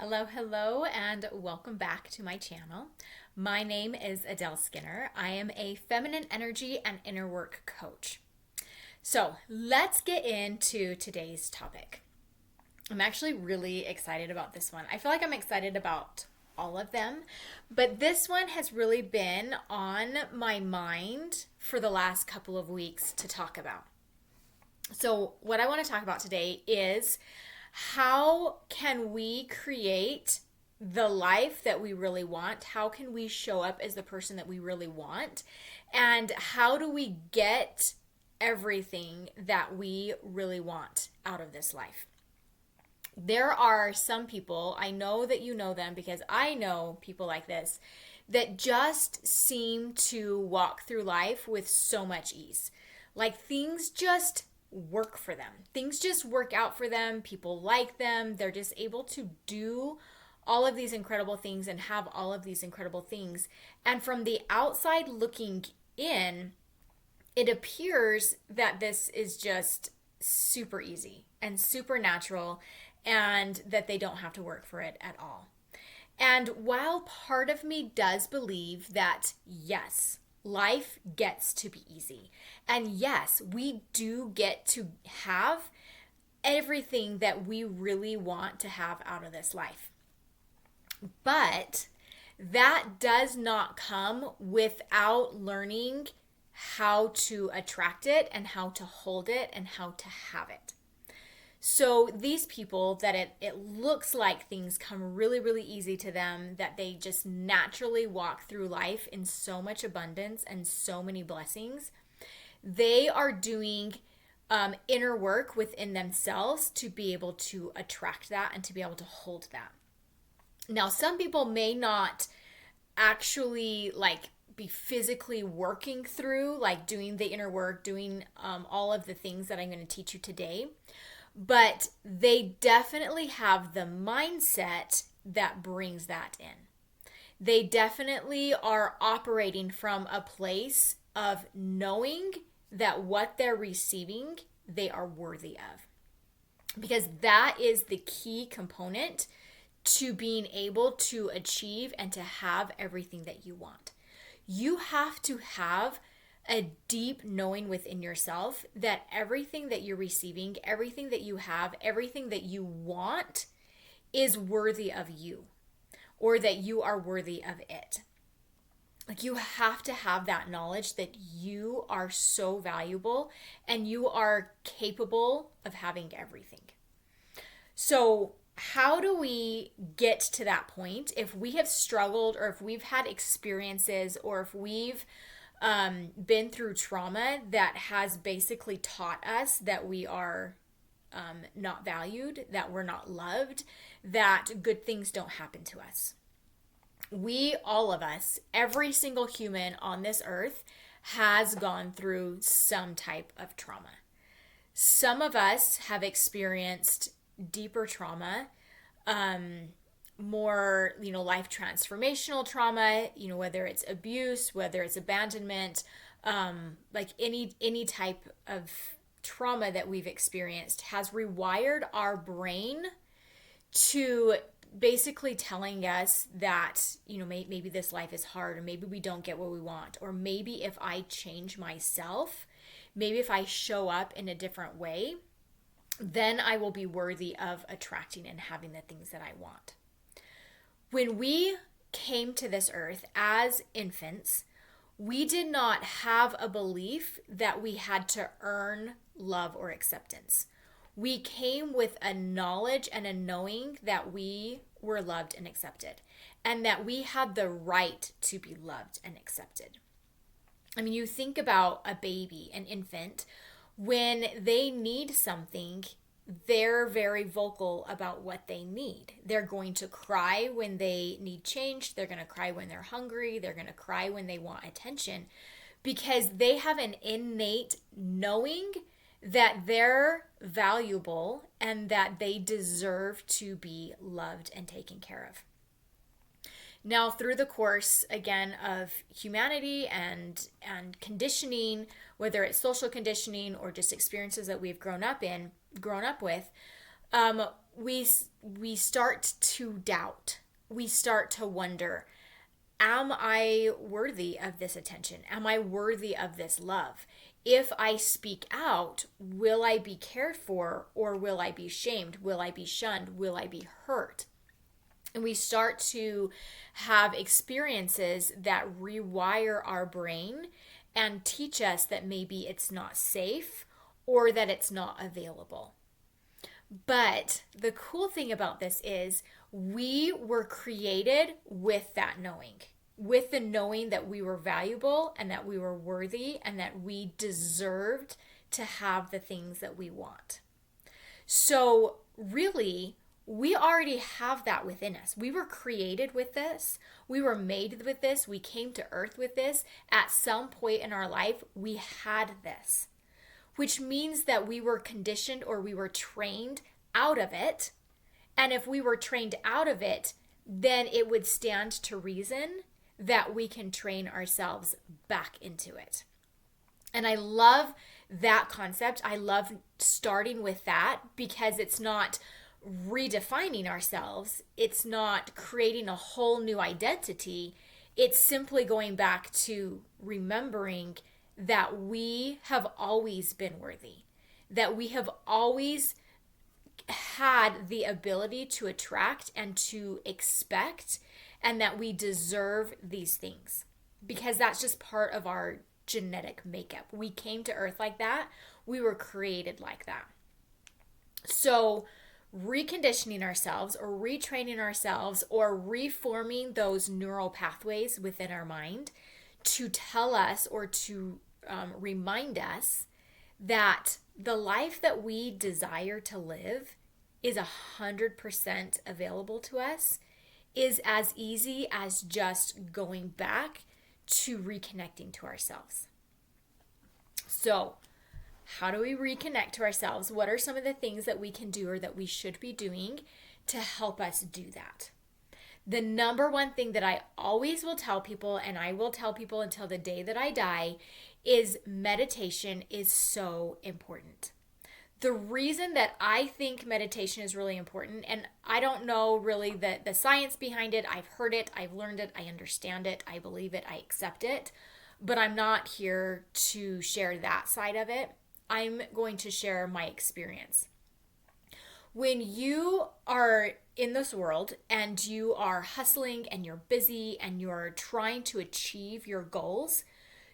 Hello, hello, and welcome back to my channel. My name is Adele Skinner. I am a feminine energy and inner work coach. So let's get into today's topic. I'm actually really excited about this one. I feel like I'm excited about all of them, but this one has really been on my mind for the last couple of weeks to talk about. So, what I want to talk about today is how can we create the life that we really want? How can we show up as the person that we really want? And how do we get everything that we really want out of this life? There are some people, I know that you know them because I know people like this, that just seem to walk through life with so much ease. Like things just work for them. Things just work out for them. People like them. They're just able to do all of these incredible things and have all of these incredible things. And from the outside looking in, it appears that this is just super easy and super natural and that they don't have to work for it at all. And while part of me does believe that, yes, life gets to be easy. And yes, we do get to have everything that we really want to have out of this life. But that does not come without learning how to attract it and how to hold it and how to have it. So these people that it looks like things come really, really easy to them, that they just naturally walk through life in so much abundance and so many blessings, they are doing inner work within themselves to be able to attract that and to be able to hold that. Now, some people may not actually be physically working through, like doing the inner work, doing all of the things that I'm going to teach you today. But they definitely have the mindset that brings that in. They definitely are operating from a place of knowing that what they're receiving, they are worthy of. Because that is the key component to being able to achieve and to have everything that you want. You have to have a deep knowing within yourself that everything that you're receiving, everything that you have, everything that you want is worthy of you, or that you are worthy of it. Like you have to have that knowledge that you are so valuable and you are capable of having everything. So how do we get to that point if we have struggled, or if we've had experiences, or if we've been through trauma that has basically taught us that we are not valued, that we're not loved, that good things don't happen to us? We, all of us, every single human on this earth has gone through some type of trauma. Some of us have experienced deeper trauma, more, life transformational trauma, whether it's abuse, whether it's abandonment, like any type of trauma that we've experienced has rewired our brain to basically telling us that, maybe this life is hard, or maybe we don't get what we want, or maybe if I change myself, maybe if I show up in a different way, then I will be worthy of attracting and having the things that I want. When we came to this earth as infants, we did not have a belief that we had to earn love or acceptance. We came with a knowledge and a knowing that we were loved and accepted, and that we had the right to be loved and accepted. I mean, you think about a baby, an infant, when they need something, they're very vocal about what they need. They're going to cry when they need change. They're going to cry when they're hungry. They're going to cry when they want attention, because they have an innate knowing that they're valuable and that they deserve to be loved and taken care of. Now, through the course, again, of humanity and conditioning, whether it's social conditioning or just experiences that we've grown up with, we we start to doubt. We start to wonder, am I worthy of this attention? Am I worthy of this love? If I speak out, will I be cared for, or will I be shamed? Will I be shunned? Will I be hurt? And we start to have experiences that rewire our brain and teach us that maybe it's not safe or that it's not available. But the cool thing about this is we were created with that knowing, with the knowing that we were valuable and that we were worthy and that we deserved to have the things that we want. So really, we already have that within us. We were created with this. We were made with this. We came to earth with this. At some point in our life, we had this, which means that we were conditioned or we were trained out of it. And if we were trained out of it, then it would stand to reason that we can train ourselves back into it. And I love that concept. I love starting with that because it's not redefining ourselves. It's not creating a whole new identity. It's simply going back to remembering that we have always been worthy, that we have always had the ability to attract and to expect, and that we deserve these things because that's just part of our genetic makeup. We came to earth like that. We were created like that. So reconditioning ourselves or retraining ourselves or reforming those neural pathways within our mind to tell us or to remind us that the life that we desire to live is 100% available to us is as easy as just going back to reconnecting to ourselves. So, how do we reconnect to ourselves? What are some of the things that we can do or that we should be doing to help us do that? The number one thing that I always will tell people, and I will tell people until the day that I die, is meditation is so important. The reason that I think meditation is really important, and I don't know really the science behind it, I've heard it, I've learned it, I understand it, I believe it, I accept it, but I'm not here to share that side of it. I'm going to share my experience. When you are in this world and you are hustling and you're busy and you're trying to achieve your goals,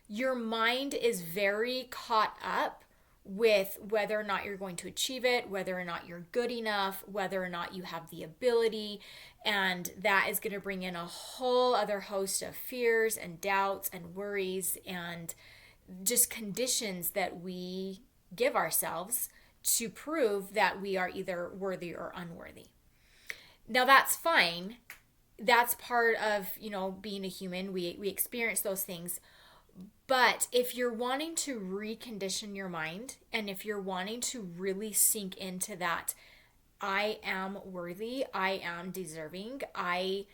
your mind is very caught up with whether or not you're going to achieve it, whether or not you're good enough, whether or not you have the ability, and that is going to bring in a whole other host of fears and doubts and worries and just conditions that we give ourselves to prove that we are either worthy or unworthy. Now that's fine. That's part of, being a human. We experience those things. But if you're wanting to recondition your mind, and if you're wanting to really sink into that, I am worthy, I am deserving, I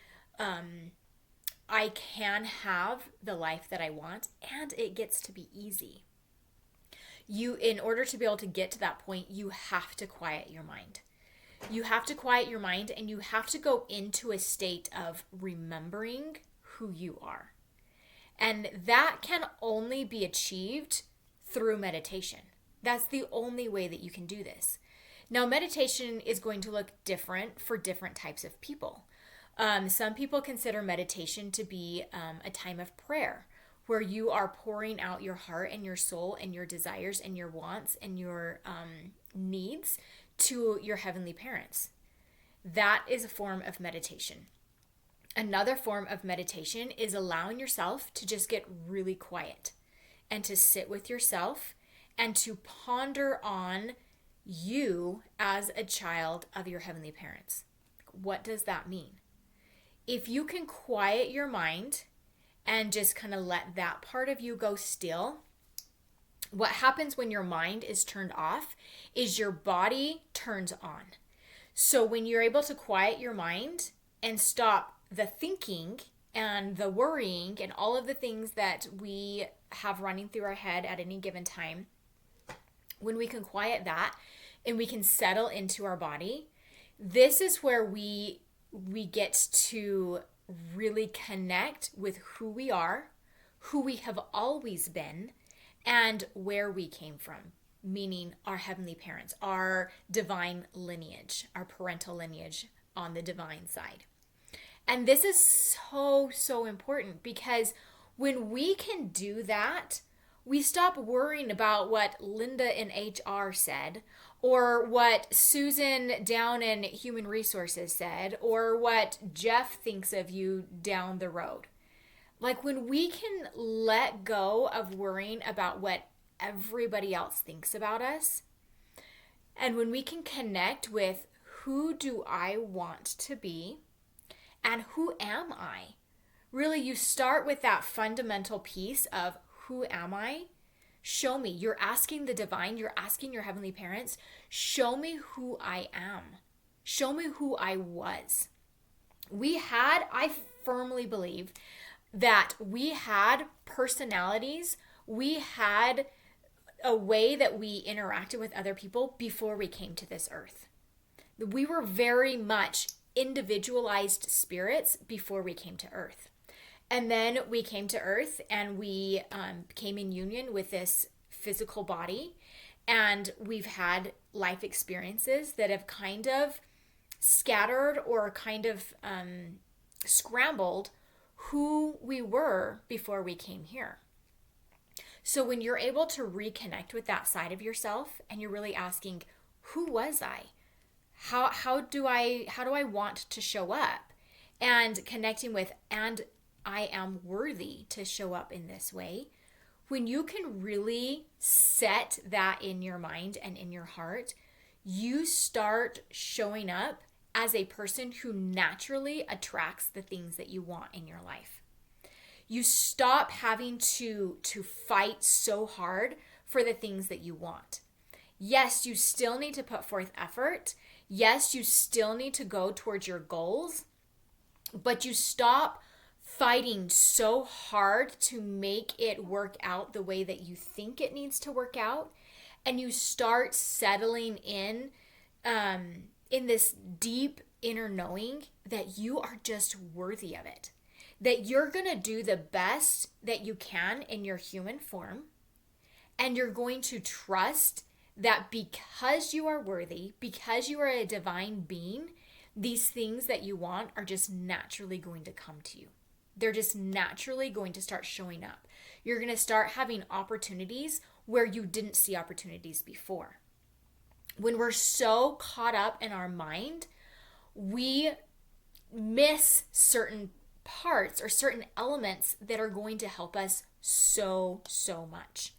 can have the life that I want, and it gets to be easy. In order to be able to get to that point, you have to quiet your mind. You have to quiet your mind, and you have to go into a state of remembering who you are. And that can only be achieved through meditation. That's the only way that you can do this. Now, meditation is going to look different for different types of people. Some people consider meditation to be a time of prayer where you are pouring out your heart and your soul and your desires and your wants and your needs to your heavenly parents. That is a form of meditation. Another form of meditation is allowing yourself to just get really quiet and to sit with yourself and to ponder on you as a child of your heavenly parents. What does that mean? If you can quiet your mind and just kind of let that part of you go still, what happens when your mind is turned off is your body turns on. So when you're able to quiet your mind and stop the thinking and the worrying and all of the things that we have running through our head at any given time, when we can quiet that and we can settle into our body, This is where we get to really connect with who we are, who we have always been, and where we came from, meaning our heavenly parents, our divine lineage, our parental lineage on the divine side. And this is so, so important, because when we can do that, we stop worrying about what Linda in HR said, or what Susan down in Human Resources said, or what Jeff thinks of you down the road. Like, when we can let go of worrying about what everybody else thinks about us, and when we can connect with who do I want to be and who am I? Really, you start with that fundamental piece of who am I? Show me. You're asking the divine, you're asking your heavenly parents, show me who I am. Show me who I was. I firmly believe that we had personalities, we had a way that we interacted with other people before we came to this earth. We were very much individualized spirits before we came to earth. And then we came to earth and we came in union with this physical body. And we've had life experiences that have kind of scattered or kind of scrambled who we were before we came here. So when you're able to reconnect with that side of yourself and you're really asking, who was I? How do I want to show up? And connecting with, and I am worthy to show up in this way. When you can really set that in your mind and in your heart, you start showing up as a person who naturally attracts the things that you want in your life. You stop having to fight so hard for the things that you want. Yes, you still need to put forth effort. Yes, you still need to go towards your goals, but you stop fighting so hard to make it work out the way that you think it needs to work out, and you start settling in this deep inner knowing that you are just worthy of it, that you're going to do the best that you can in your human form, and you're going to trust that because you are worthy, because you are a divine being, these things that you want are just naturally going to come to you. They're just naturally going to start showing up. You're going to start having opportunities where you didn't see opportunities before. When we're so caught up in our mind, we miss certain parts or certain elements that are going to help us so, so much.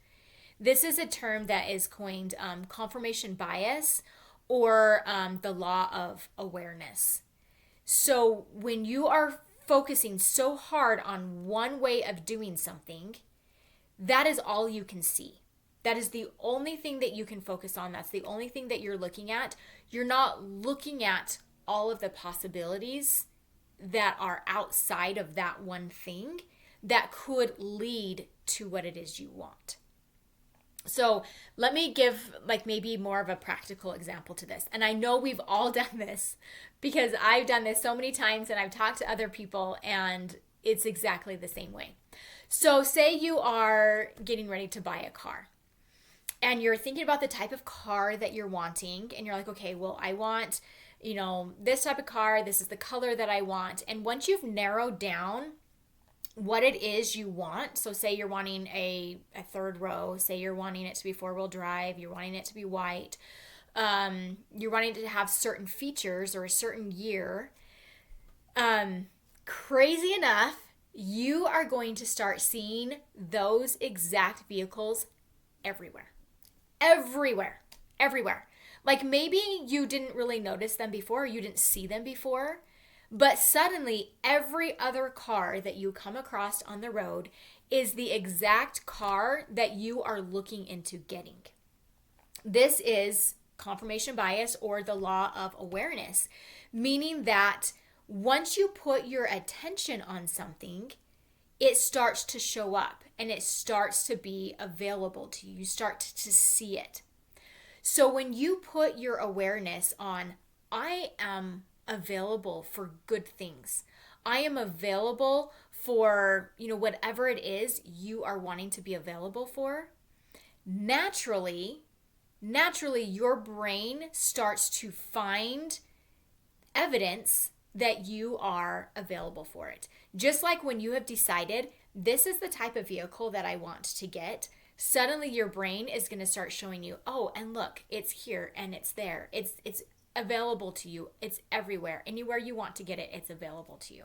This is a term that is coined confirmation bias, or the law of awareness. So when you are focusing so hard on one way of doing something, that is all you can see. That is the only thing that you can focus on. That's the only thing that you're looking at. You're not looking at all of the possibilities that are outside of that one thing that could lead to what it is you want. So let me give maybe more of a practical example to this. And I know we've all done this because I've done this so many times and I've talked to other people and it's exactly the same way. So say you are getting ready to buy a car and you're thinking about the type of car that you're wanting, and you're like, okay, well, I want, this type of car. This is the color that I want. And once you've narrowed down what it is you want, so say you're wanting a third row, say you're wanting it to be 4-wheel drive, you're wanting it to be white, you're wanting it to have certain features or a certain year, crazy enough, you are going to start seeing those exact vehicles everywhere. Like maybe you didn't really notice them before, you didn't see them before, but suddenly every other car that you come across on the road is the exact car that you are looking into getting. This is confirmation bias, or the law of awareness, meaning that once you put your attention on something, it starts to show up and it starts to be available to you. You start to see it. So when you put your awareness on I am available for good things. I am available for, whatever it is you are wanting to be available for. Naturally, your brain starts to find evidence that you are available for it. Just like when you have decided, this is the type of vehicle that I want to get, suddenly your brain is going to start showing you, oh, and look, it's here and it's there. It's available to you. It's everywhere. Anywhere you want to get it, it's available to you.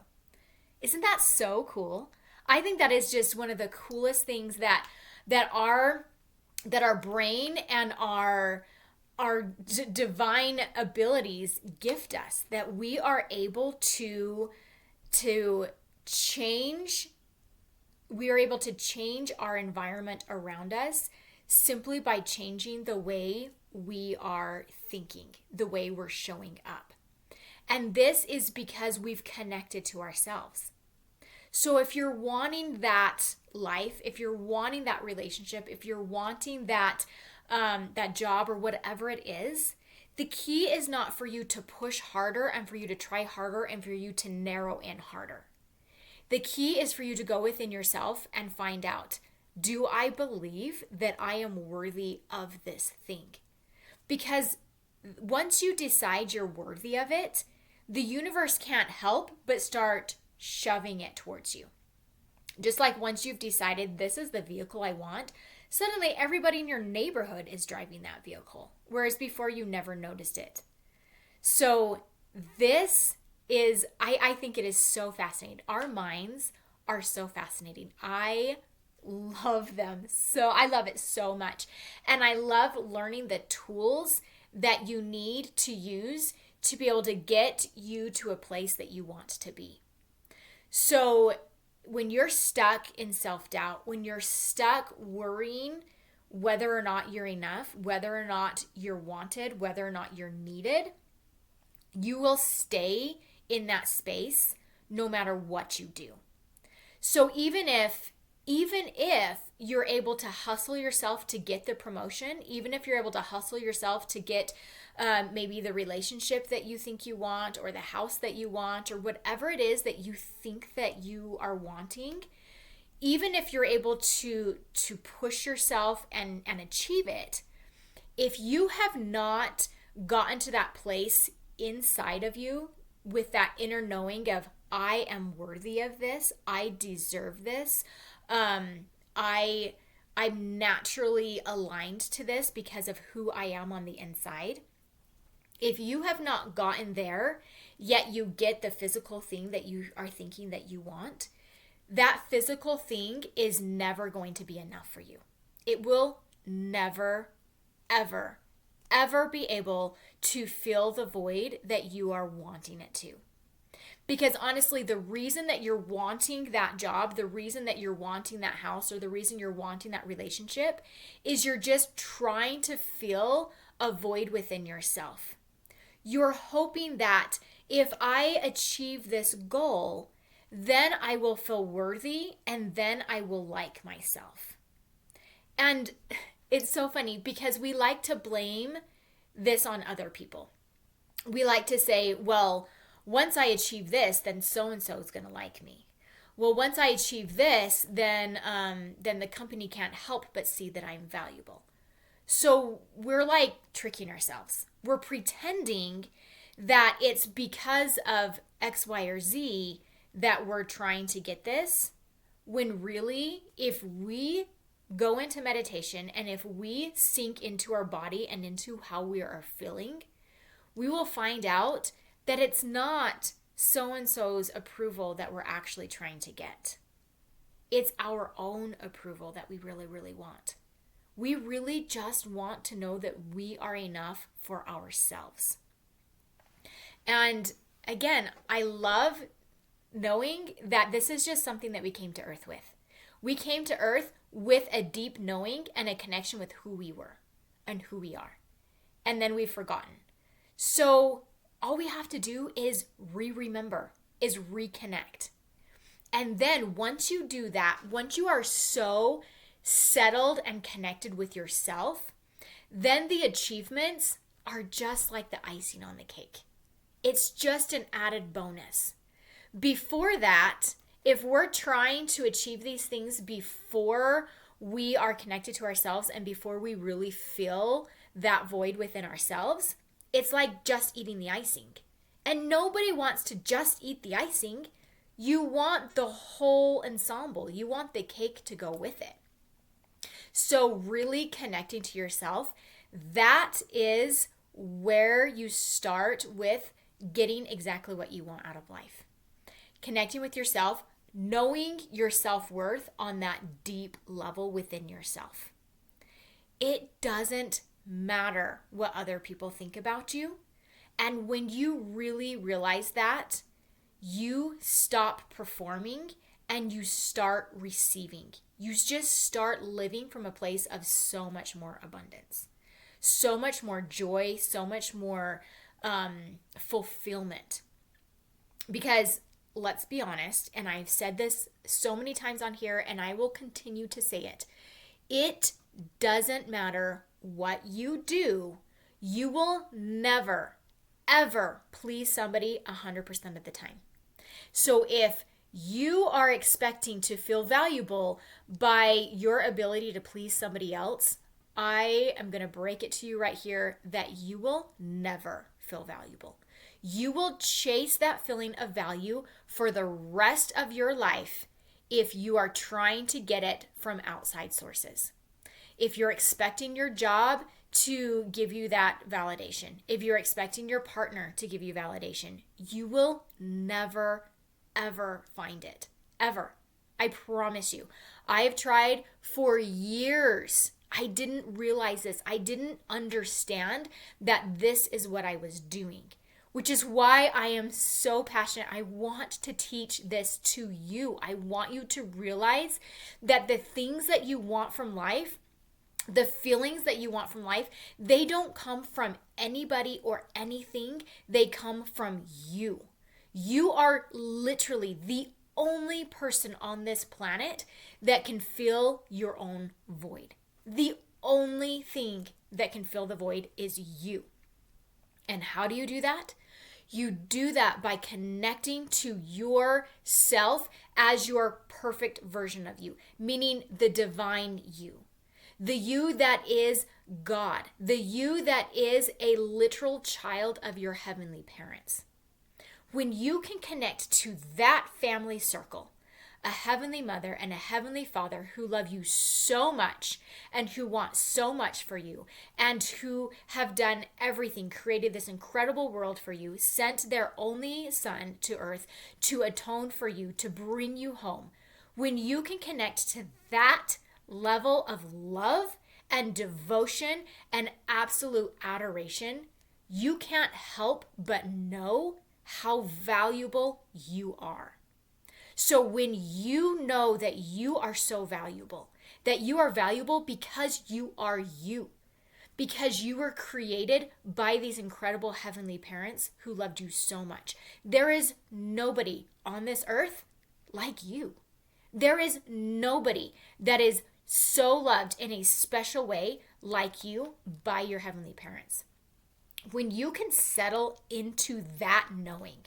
Isn't that so cool? I think that is just one of the coolest things that our brain and our divine abilities gift us, that we are able to change. We are able to change our environment around us simply by changing the way we are thinking, the way we're showing up. And this is because we've connected to ourselves. So if you're wanting that life, if you're wanting that relationship, if you're wanting that job or whatever it is, the key is not for you to push harder and for you to try harder and for you to narrow in harder. The key is for you to go within yourself and find out, do I believe that I am worthy of this thing? Because once you decide you're worthy of it, the universe can't help but start shoving it towards you. Just like once you've decided this is the vehicle I want, suddenly everybody in your neighborhood is driving that vehicle, whereas before you never noticed it. So this is, I think it is so fascinating. Our minds are so fascinating. I love them. I love it so much. And I love learning the tools that you need to use to be able to get you to a place that you want to be. So when you're stuck in self-doubt, when you're stuck worrying whether or not you're enough, whether or not you're wanted, whether or not you're needed, you will stay in that space no matter what you do. So even if you're able to hustle yourself to get the promotion, even if you're able to hustle yourself to get maybe the relationship that you think you want, or the house that you want, or whatever it is that you think that you are wanting, even if you're able to push yourself and achieve it, if you have not gotten to that place inside of you with that inner knowing of, I am worthy of this, I deserve this, I'm naturally aligned to this because of who I am on the inside. If you have not gotten there, yet you get the physical thing that you are thinking that you want, that physical thing is never going to be enough for you. It will never, ever, ever be able to fill the void that you are wanting it to. Because honestly, the reason that you're wanting that job, the reason that you're wanting that house, or the reason you're wanting that relationship is you're just trying to fill a void within yourself. You're hoping that if I achieve this goal, then I will feel worthy and then I will like myself. And it's so funny because we like to blame this on other people. We like to say, well, once I achieve this, then so-and-so is going to like me. Well, once I achieve this, then the company can't help but see that I'm valuable. So we're like tricking ourselves. We're pretending that it's because of X, Y, or Z that we're trying to get this, when really, if we go into meditation and if we sink into our body and into how we are feeling, we will find out that it's not so-and-so's approval that we're actually trying to get. It's our own approval that we really, really want. We really just want to know that we are enough for ourselves. And again, I love knowing that this is just something that we came to earth with. We came to earth with a deep knowing and a connection with who we were and who we are. And then we've forgotten. So all we have to do is remember, is reconnect. And then once you do that, once you are so settled and connected with yourself, then the achievements are just like the icing on the cake. It's just an added bonus. Before that, if we're trying to achieve these things before we are connected to ourselves and before we really feel that void within ourselves, it's like just eating the icing. And nobody wants to just eat the icing. You want the whole ensemble. You want the cake to go with it. So really connecting to yourself, that is where you start with getting exactly what you want out of life. Connecting with yourself, knowing your self-worth on that deep level within yourself. It doesn't matter what other people think about you. And when you really realize that, you stop performing and you start receiving. You just start living from a place of so much more abundance, so much more joy, so much more fulfillment. Because let's be honest, and I've said this so many times on here, and I will continue to say it. It doesn't matter what you do. You will never, ever please somebody 100% of the time. So if you are expecting to feel valuable by your ability to please somebody else, I am going to break it to you right here that you will never feel valuable. You will chase that feeling of value for the rest of your life if you are trying to get it from outside sources. If you're expecting your job to give you that validation, if you're expecting your partner to give you validation, you will never, ever find it. Ever. I promise you. I have tried for years. I didn't realize this. I didn't understand that this is what I was doing, which is why I am so passionate. I want to teach this to you. I want you to realize that the things that you want from life, the feelings that you want from life, they don't come from anybody or anything. They come from you. You are literally the only person on this planet that can fill your own void. The only thing that can fill the void is you. And how do you do that? You do that by connecting to yourself as your perfect version of you, meaning the divine you. The you that is God. The you that is a literal child of your heavenly parents. When you can connect to that family circle, a heavenly mother and a heavenly father who love you so much and who want so much for you and who have done everything, created this incredible world for you, sent their only son to earth to atone for you, to bring you home. When you can connect to that level of love and devotion and absolute adoration, you can't help but know how valuable you are. So when you know that you are so valuable, that you are valuable because you are you, because you were created by these incredible heavenly parents who loved you so much. There is nobody on this earth like you. There is nobody that is so loved in a special way like you by your heavenly parents. When you can settle into that knowing,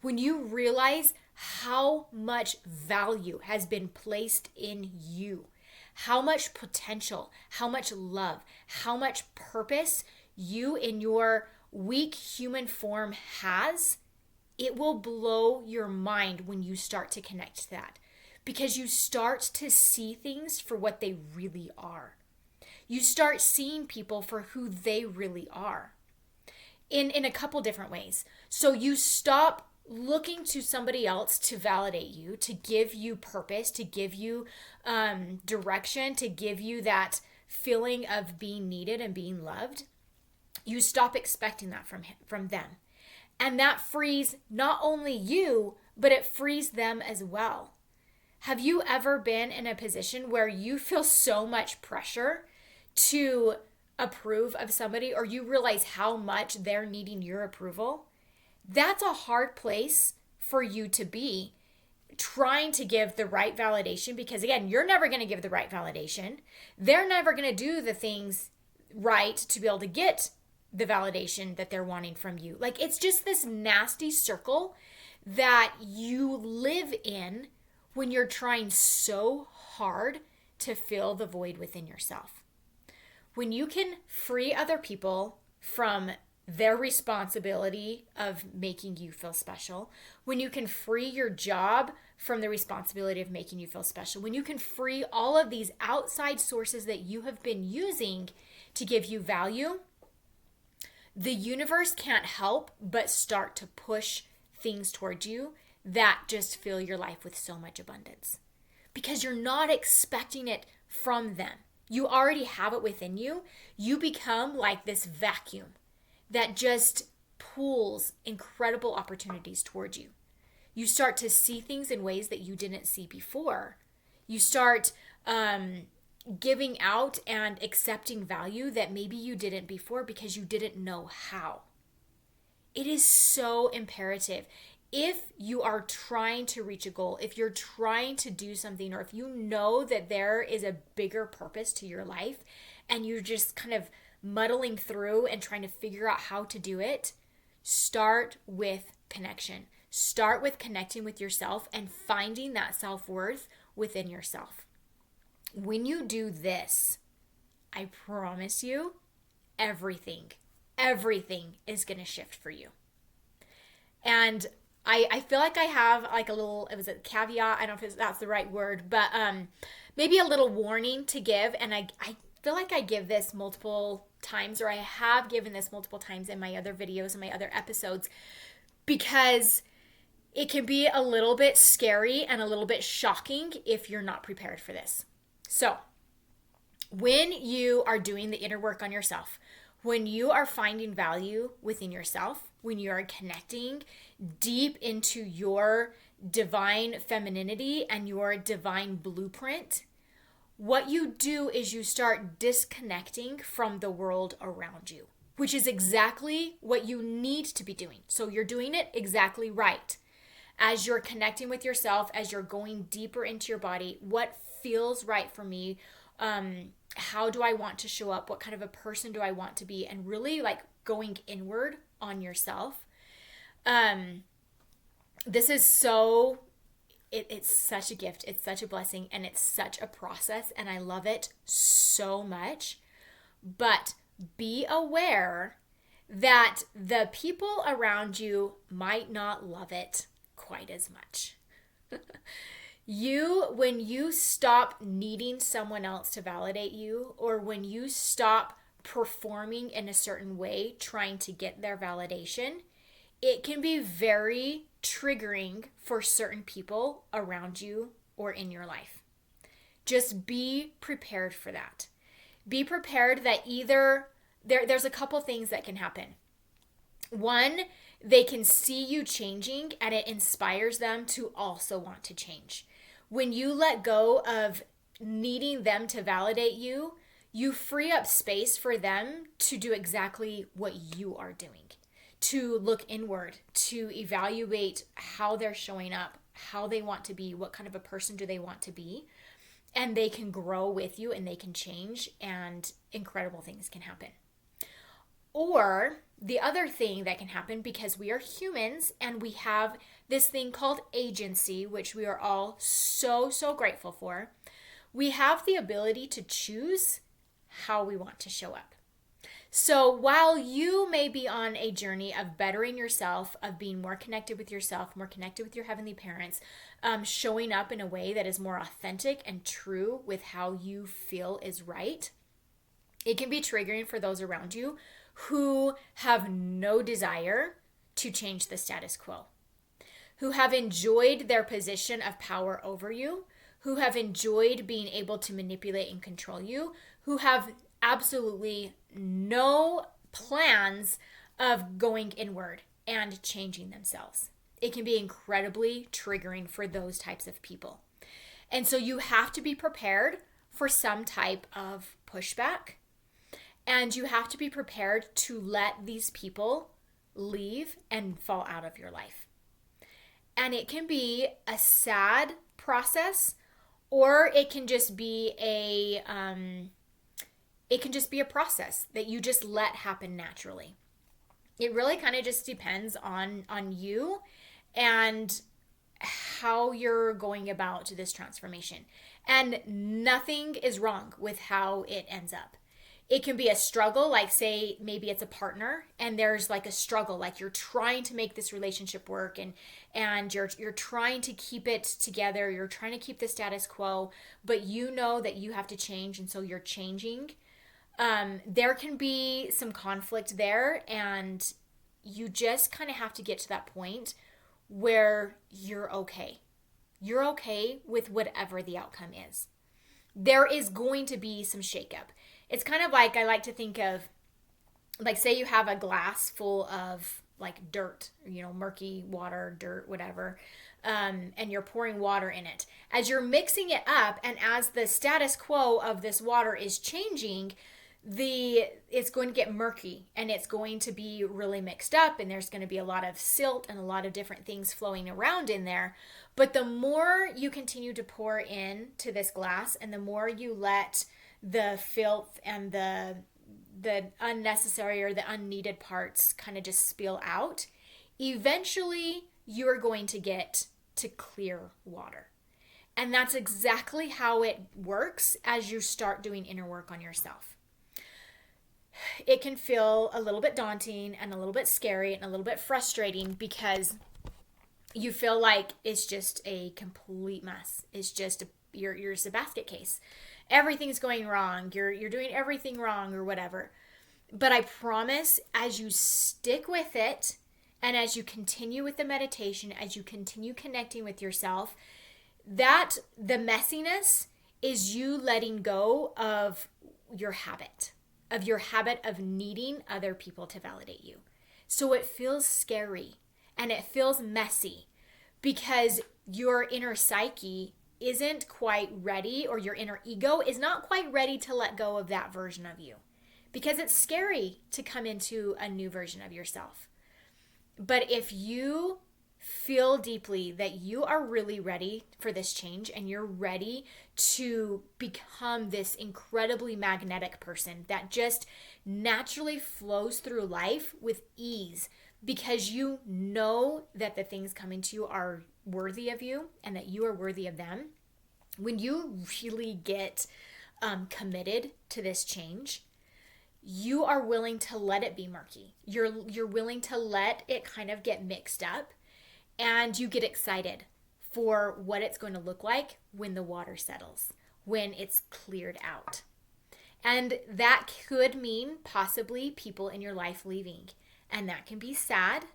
when you realize how much value has been placed in you, how much potential, how much love, how much purpose you in your weak human form has, it will blow your mind when you start to connect to that, because you start to see things for what they really are. You start seeing people for who they really are in a couple different ways. So you stop looking to somebody else to validate you, to give you purpose, to give you direction, to give you that feeling of being needed and being loved. You stop expecting that from them. And that frees not only you, but it frees them as well. Have you ever been in a position where you feel so much pressure to approve of somebody, or you realize how much they're needing your approval? That's a hard place for you to be, trying to give the right validation, because again, you're never going to give the right validation. They're never going to do the things right to be able to get the validation that they're wanting from you. Like, it's just this nasty circle that you live in when you're trying so hard to fill the void within yourself. When you can free other people from their responsibility of making you feel special, when you can free your job from the responsibility of making you feel special, when you can free all of these outside sources that you have been using to give you value, the universe can't help but start to push things towards you that just fill your life with so much abundance. Because you're not expecting it from them. You already have it within you. You become like this vacuum that just pulls incredible opportunities towards you. You start to see things in ways that you didn't see before. You start giving out and accepting value that maybe you didn't before because you didn't know how. It is so imperative. If you are trying to reach a goal, if you're trying to do something, or if you know that there is a bigger purpose to your life and you're just kind of muddling through and trying to figure out how to do it, start with connection. Start with connecting with yourself and finding that self-worth within yourself. When you do this, I promise you, everything is going to shift for you. And I feel like I have like a little, it was a caveat, I don't know if that's the right word, but maybe a little warning to give. And I feel like I give this multiple times, or I have given this multiple times in my other videos and my other episodes, because it can be a little bit scary and a little bit shocking if you're not prepared for this. So when you are doing the inner work on yourself, when you are finding value within yourself, when you are connecting deep into your divine femininity and your divine blueprint, what you do is you start disconnecting from the world around you, which is exactly what you need to be doing. So you're doing it exactly right. As you're connecting with yourself, as you're going deeper into your body, what feels right for me? How do I want to show up? What kind of a person do I want to be? And really like going inward on yourself. This is so, it's such a gift. It's such a blessing, and it's such a process, and I love it so much. But be aware that the people around you might not love it quite as much. When you stop needing someone else to validate you, or when you stop performing in a certain way, trying to get their validation, it can be very triggering for certain people around you or in your life. Just be prepared for that. Be prepared that either there's a couple things that can happen. One, they can see you changing and it inspires them to also want to change. When you let go of needing them to validate you, you free up space for them to do exactly what you are doing, to look inward, to evaluate how they're showing up, how they want to be, what kind of a person do they want to be, and they can grow with you and they can change, and incredible things can happen. Or the other thing that can happen, because we are humans and we have this thing called agency, which we are all so, so grateful for, we have the ability to choose how we want to show up. So while you may be on a journey of bettering yourself, of being more connected with yourself, more connected with your heavenly parents, showing up in a way that is more authentic and true with how you feel is right, it can be triggering for those around you who have no desire to change the status quo, who have enjoyed their position of power over you, who have enjoyed being able to manipulate and control you, who have absolutely no plans of going inward and changing themselves. It can be incredibly triggering for those types of people. And so you have to be prepared for some type of pushback. And you have to be prepared to let these people leave and fall out of your life. And it can be a sad process, or it can just be it can just be a process that you just let happen naturally. It really kind of just depends on you and how you're going about this transformation. And nothing is wrong with how it ends up. It can be a struggle, like say maybe it's a partner and there's like a struggle, like you're trying to make this relationship work and you're trying to keep it together, you're trying to keep the status quo, but you know that you have to change, and so you're changing. There can be some conflict there, and you just kind of have to get to that point where you're okay. You're okay with whatever the outcome is. There is going to be some shakeup. It's kind of like, I like to think of, like, say you have a glass full of like dirt, murky water, dirt, whatever, and you're pouring water in it. As you're mixing it up, and as the status quo of this water is changing, it's going to get murky, and it's going to be really mixed up, and there's going to be a lot of silt and a lot of different things flowing around in there. But the more you continue to pour in to this glass, and the more you let the filth and the unnecessary or the unneeded parts kind of just spill out, eventually you are going to get to clear water. And that's exactly how it works as you start doing inner work on yourself. It can feel a little bit daunting and a little bit scary and a little bit frustrating because you feel like it's just a complete mess. It's just you're just a basket case. Everything's going wrong. You're doing everything wrong or whatever. But I promise, as you stick with it and as you continue with the meditation, as you continue connecting with yourself, that the messiness is you letting go of your habit of needing other people to validate you. So it feels scary and it feels messy because your inner psyche isn't quite ready, or your inner ego is not quite ready to let go of that version of you, because it's scary to come into a new version of yourself. But if you feel deeply that you are really ready for this change and you're ready to become this incredibly magnetic person that just naturally flows through life with ease, because you know that the things coming to you are worthy of you and that you are worthy of them, when you really get committed to this change, you are willing to let it be murky. You're willing to let it kind of get mixed up, and you get excited for what it's going to look like when the water settles, when it's cleared out. And that could mean possibly people in your life leaving. And that can be sad,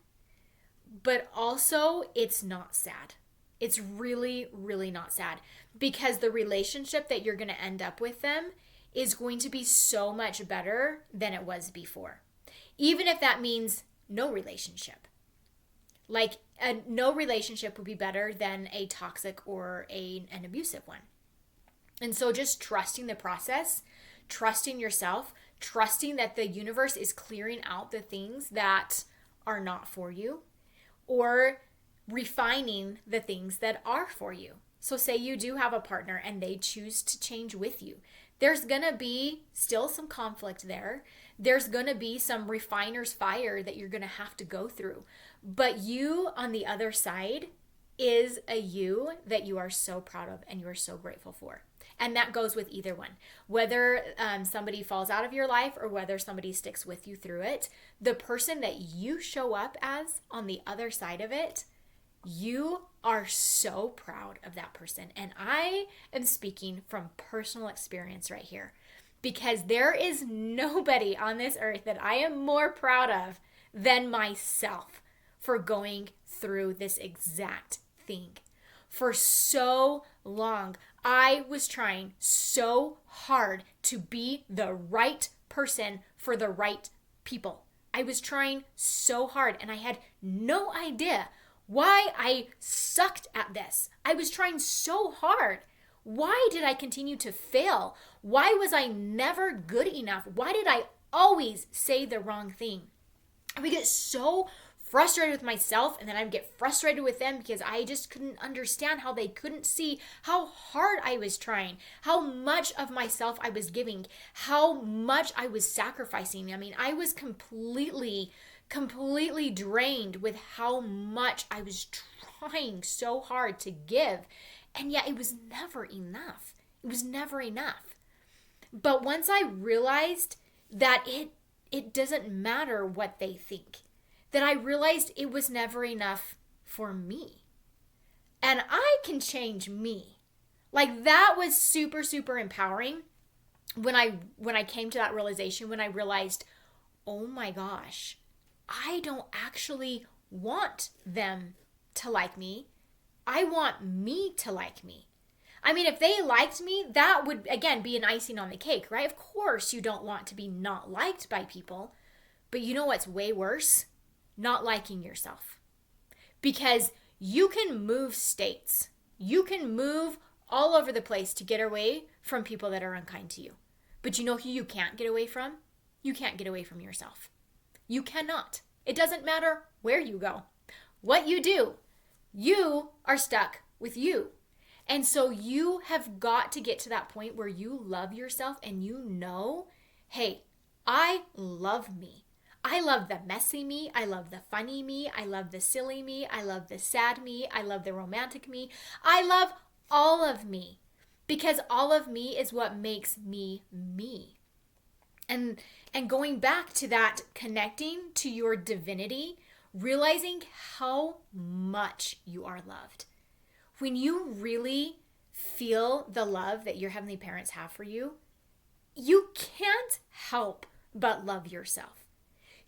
but also it's not sad. It's really, really not sad, because the relationship that you're going to end up with them is going to be so much better than it was before. Even if that means no relationship. Like no relationship would be better than a toxic or an abusive one. And so just trusting the process, trusting yourself, trusting that the universe is clearing out the things that are not for you, or refining the things that are for you. So say you do have a partner and they choose to change with you. There's going to be still some conflict there. There's going to be some refiner's fire that you're going to have to go through. But you on the other side is a you that you are so proud of and you are so grateful for. And that goes with either one. Whether somebody falls out of your life or whether somebody sticks with you through it, the person that you show up as on the other side of it, you are so proud of that person. And I am speaking from personal experience right here, because there is nobody on this earth that I am more proud of than myself for going through this exact thing. For so long, I was trying so hard to be the right person for the right people. I was trying so hard, and I had no idea why I sucked at this. I was trying so hard. Why did I continue to fail? Why was I never good enough? Why did I always say the wrong thing? We get so frustrated with myself, and then I would get frustrated with them because I just couldn't understand how they couldn't see how hard I was trying, how much of myself I was giving, how much I was sacrificing. I mean, I was completely drained with how much I was trying so hard to give, and yet it was never enough. It was never enough. But once I realized that it doesn't matter what they think, that I realized it was never enough for me. And I can change me. Like, that was super, super empowering when I came to that realization, when I realized, oh my gosh, I don't actually want them to like me. I want me to like me. I mean, if they liked me, that would, again, be an icing on the cake, right? Of course, you don't want to be not liked by people. But you know what's way worse? Not liking yourself. Because you can move states. You can move all over the place to get away from people that are unkind to you. But you know who you can't get away from? You can't get away from yourself. You cannot. It doesn't matter where you go, what you do. You are stuck with you. And so you have got to get to that point where you love yourself and you know, hey, I love me. I love the messy me. I love the funny me. I love the silly me. I love the sad me. I love the romantic me. I love all of me, because all of me is what makes me me. And going back to that, connecting to your divinity, realizing how much you are loved. When you really feel the love that your heavenly parents have for you, you can't help but love yourself.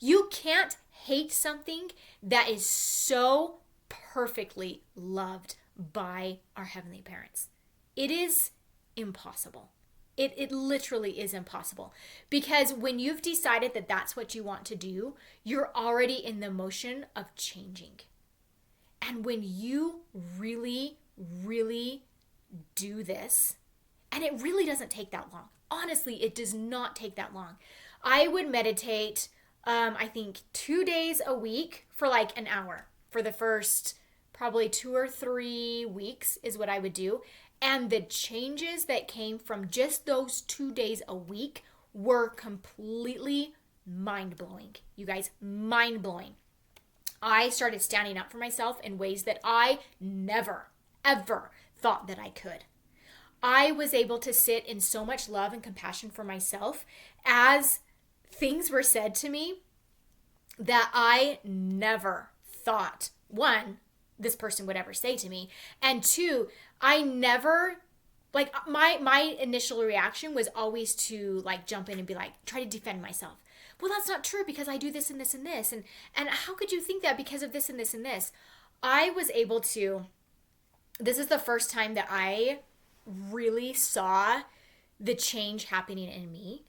You can't hate something that is so perfectly loved by our heavenly parents. It is impossible. It literally is impossible, because when you've decided that that's what you want to do, you're already in the motion of changing. And when you really, really do this, and it really doesn't take that long. Honestly, it does not take that long. I would meditate, I think 2 days a week for like an hour for the first probably 2 or 3 weeks is what I would do. And the changes that came from just those 2 days a week were completely mind-blowing. You guys, mind-blowing. I started standing up for myself in ways that I never, ever thought that I could. I was able to sit in so much love and compassion for myself as things were said to me that I never thought, one, this person would ever say to me, and two, I never, like, my initial reaction was always to like jump in and be like, try to defend myself. Well, that's not true because I do this and this and this, and how could you think that because of this and this and this? I was able to, this is the first time that I really saw the change happening in me,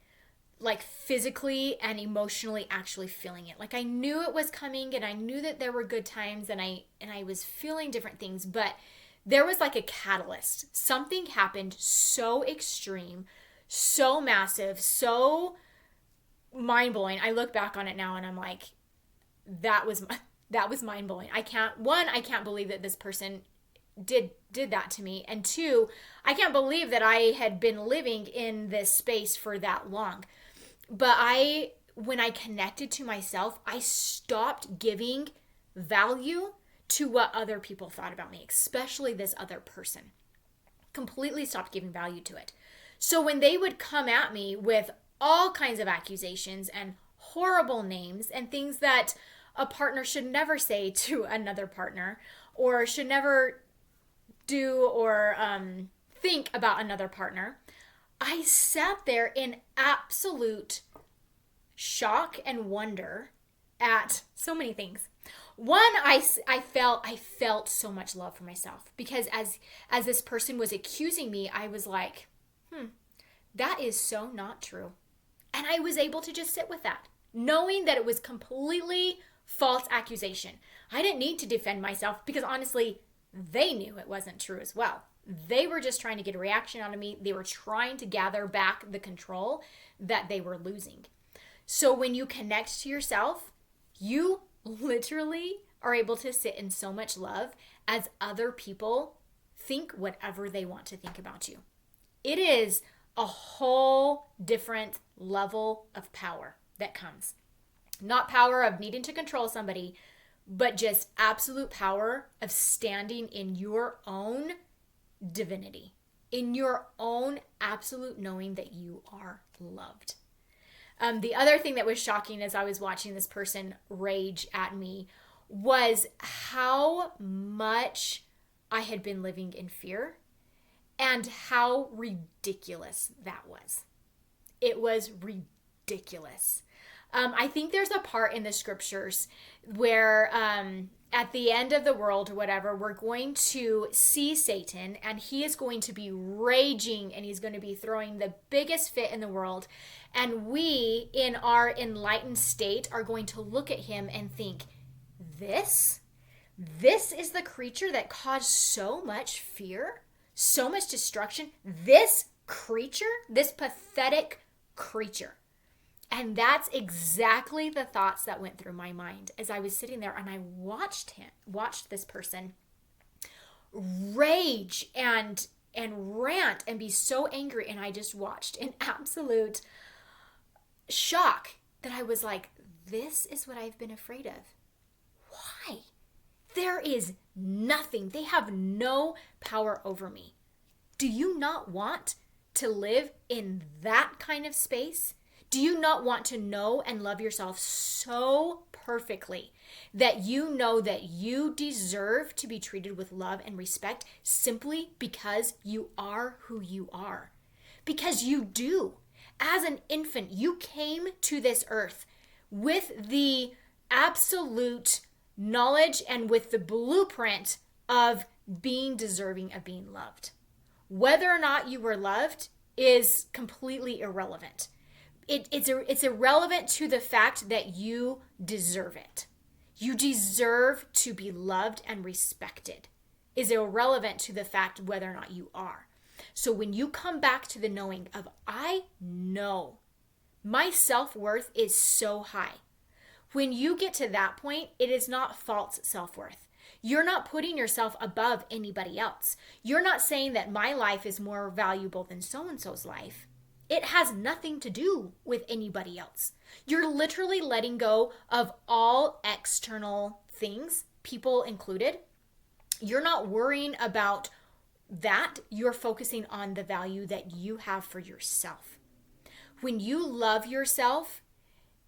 like physically and emotionally actually feeling it. Like, I knew it was coming and I knew that there were good times and I was feeling different things, but there was like a catalyst. Something happened so extreme, so massive, so mind-blowing. I look back on it now and I'm like, that was mind-blowing. I can't believe that this person did that to me. And two, I can't believe that I had been living in this space for that long. But when I connected to myself, I stopped giving value to what other people thought about me, especially this other person. Completely stopped giving value to it. So when they would come at me with all kinds of accusations and horrible names and things that a partner should never say to another partner, or should never do or think about another partner, I sat there in absolute shock and wonder at so many things. One, I felt so much love for myself, because as this person was accusing me, I was like, that is so not true. And I was able to just sit with that, knowing that it was completely false accusation. I didn't need to defend myself, because honestly, they knew it wasn't true as well. They were just trying to get a reaction out of me. They were trying to gather back the control that they were losing. So when you connect to yourself, you literally are able to sit in so much love as other people think whatever they want to think about you. It is a whole different level of power that comes. Not power of needing to control somebody, but just absolute power of standing in your own divinity, in your own absolute knowing that you are loved. The other thing that was shocking as I was watching this person rage at me was how much I had been living in fear and how ridiculous that was. It was ridiculous. I think there's a part in the scriptures where at the end of the world or whatever, we're going to see Satan and he is going to be raging and he's going to be throwing the biggest fit in the world. And we, in our enlightened state, are going to look at him and think, this is the creature that caused so much fear, so much destruction. This creature, this pathetic creature. And that's exactly the thoughts that went through my mind as I was sitting there and I watched this person rage and rant and be so angry. And I just watched in absolute shock that I was like, this is what I've been afraid of. Why? There is nothing. They have no power over me. Do you not want to live in that kind of space? Do you not want to know and love yourself so perfectly that you know that you deserve to be treated with love and respect simply because you are who you are? Because you do. As an infant, you came to this earth with the absolute knowledge and with the blueprint of being deserving of being loved. Whether or not you were loved is completely irrelevant. It's irrelevant to the fact that you deserve it. You deserve to be loved and respected. Is irrelevant to the fact whether or not you are. So when you come back to the knowing of, I know my self-worth is so high. When you get to that point, it is not false self-worth. You're not putting yourself above anybody else. You're not saying that my life is more valuable than so-and-so's life. It has nothing to do with anybody else. You're literally letting go of all external things, people included. You're not worrying about that. You're focusing on the value that you have for yourself. When you love yourself,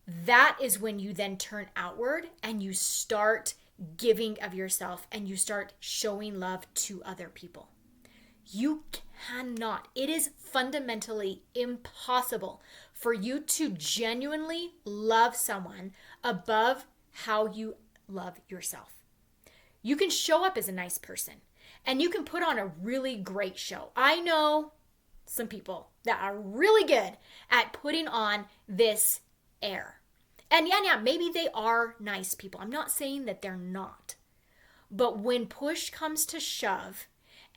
that is when you then turn outward and you start giving of yourself and you start showing love to other people. You cannot. It is fundamentally impossible for you to genuinely love someone above how you love yourself. You can show up as a nice person and you can put on a really great show. I know some people that are really good at putting on this air. And yeah, maybe they are nice people. I'm not saying that they're not. But when push comes to shove,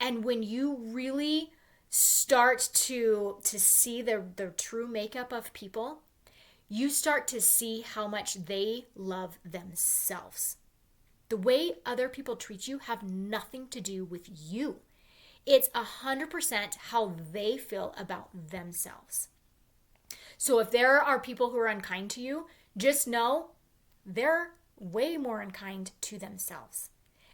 and when you really start to see the true makeup of people, you start to see how much they love themselves. The way other people treat you have nothing to do with you. It's 100% how they feel about themselves. So if there are people who are unkind to you, just know they're way more unkind to themselves.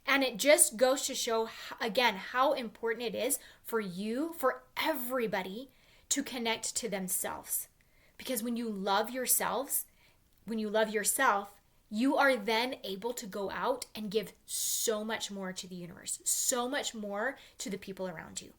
And it just goes to show, again, how important it is for you, for everybody, to connect to themselves. Because when you love yourself, you are then able to go out and give so much more to the universe, so much more to the people around you.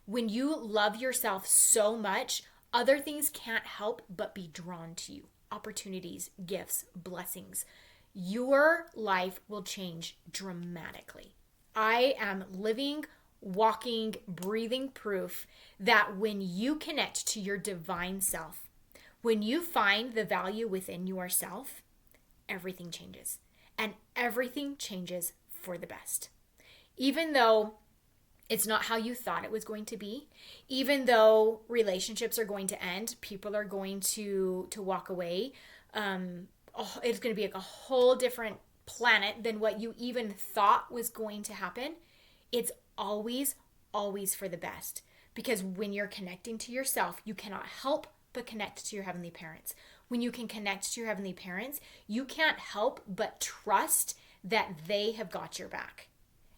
When you love yourself so much, other things can't help but be drawn to you. Opportunities, gifts, blessings. Your life will change dramatically. I am living, walking, breathing proof that when you connect to your divine self, when you find the value within yourself, everything changes. And everything changes for the best. Even though it's not how you thought it was going to be, even though relationships are going to end, people are going to walk away, it's going to be like a whole different planet than what you even thought was going to happen, it's always, always for the best. Because when you're connecting to yourself, you cannot help but connect to your heavenly parents. When you can connect to your heavenly parents, you can't help but trust that they have got your back.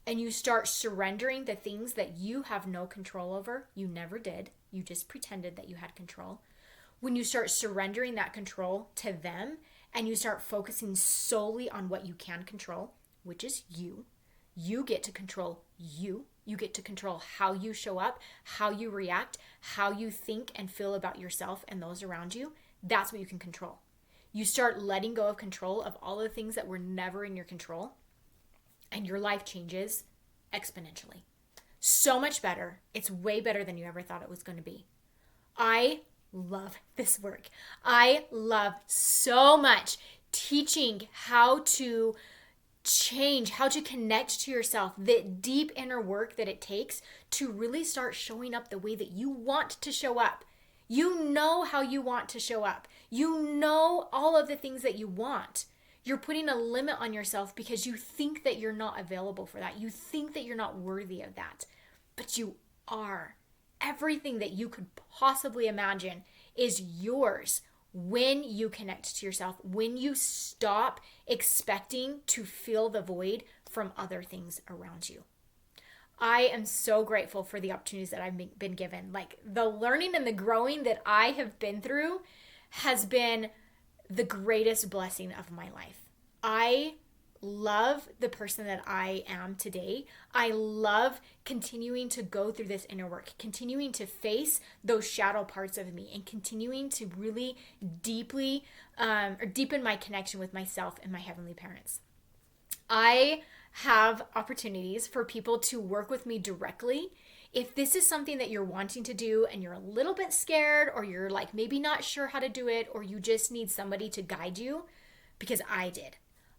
And you start surrendering the things that you have no control over. You never did. You just pretended that you had control. When you start surrendering that control to them and you start focusing solely on what you can control, which is you, you get to control you. You get to control how you show up, how you react, how you think and feel about yourself and those around you. That's what you can control. You start letting go of control of all the things that were never in your control, and your life changes exponentially. So much better. It's way better than you ever thought it was going to be. I love this work. I love so much teaching how to change, how to connect to yourself, the deep inner work that it takes to really start showing up the way that you want to show up. You know how you want to show up. You know all of the things that you want. You're putting a limit on yourself because you think that you're not available for that. You think that you're not worthy of that. But you are. Everything that you could possibly imagine is yours when you connect to yourself, when you stop expecting to fill the void from other things around you. I am so grateful for the opportunities that I've been given. Like, the learning and the growing that I have been through has been the greatest blessing of my life. I love the person that I am today. I love continuing to go through this inner work, continuing to face those shadow parts of me, and continuing to really deeply deepen my connection with myself and my heavenly parents. I have opportunities for people to work with me directly. If this is something that you're wanting to do and you're a little bit scared, or you're like maybe not sure how to do it, or you just need somebody to guide you, because I did.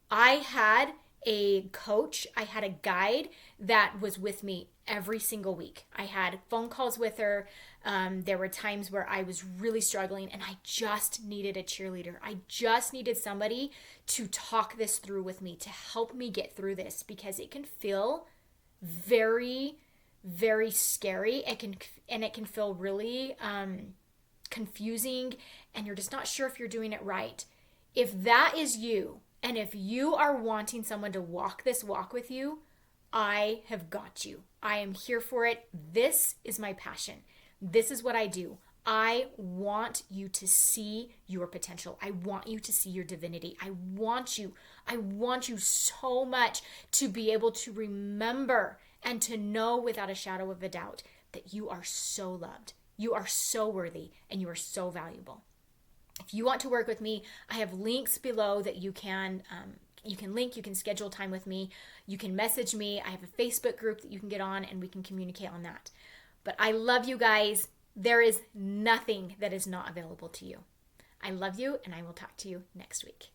I had a coach, I had a guide that was with me every single week. I had phone calls with her. There were times where I was really struggling and I just needed a cheerleader. I just needed somebody to talk this through with me, to help me get through this, because it can feel very, very scary. It can feel really confusing, and you're just not sure if you're doing it right. If that is you, and if you are wanting someone to walk this walk with you, I have got you. I am here for it. This is my passion. This is what I do. I want you to see your potential. I want you to see your divinity. I want you so much to be able to remember and to know without a shadow of a doubt that you are so loved. You are so worthy, and you are so valuable. If you want to work with me, I have links below that you can link, you can schedule time with me, you can message me. I have a Facebook group that you can get on, and we can communicate on that. But I love you guys. There is nothing that is not available to you. I love you, and I will talk to you next week.